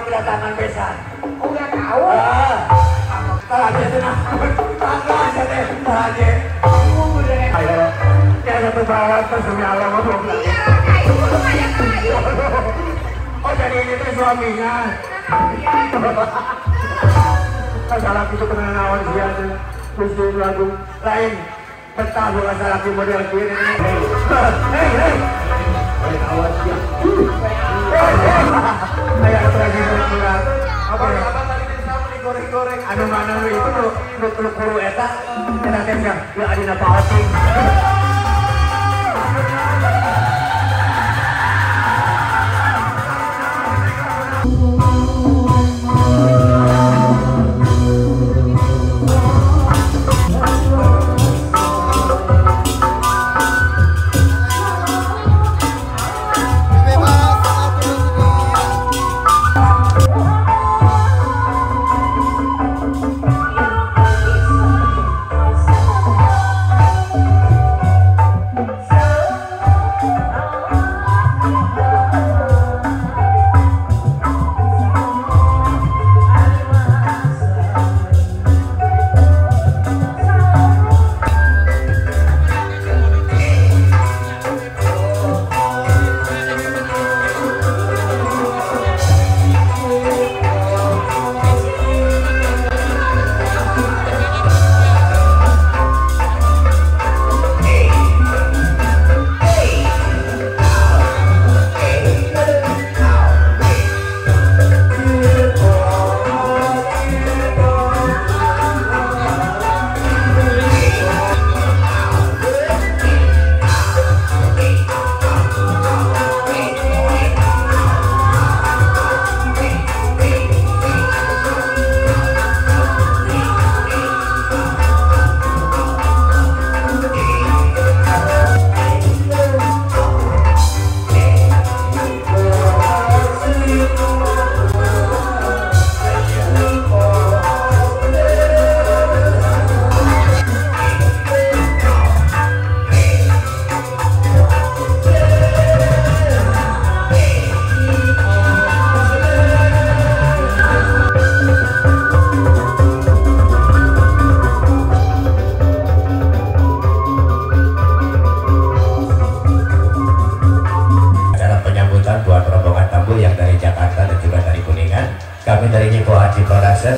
kedatangan besan. Udah tahu. Tadi tenang. Tangga aja deh. Tadi. Ayo. Jangan berbalas demi Allah. Iya, kayu lumayan kayu. Oh jadi ini tuh suaminya. Salah itu kena nawan dia tuh. Khusus lagu lain. Betah bukan salah model kiri. Hei. Awas ya. Kayak lagi pulang. Apa tadi bisa goreng-goreng? Anu mana itu lu kuru eta. Kita tengah. Ya adina pausing. Buat rombongan tamu yang dari Jakarta dan juga dari Kuningan, kami dari Nyipo Haji Korase.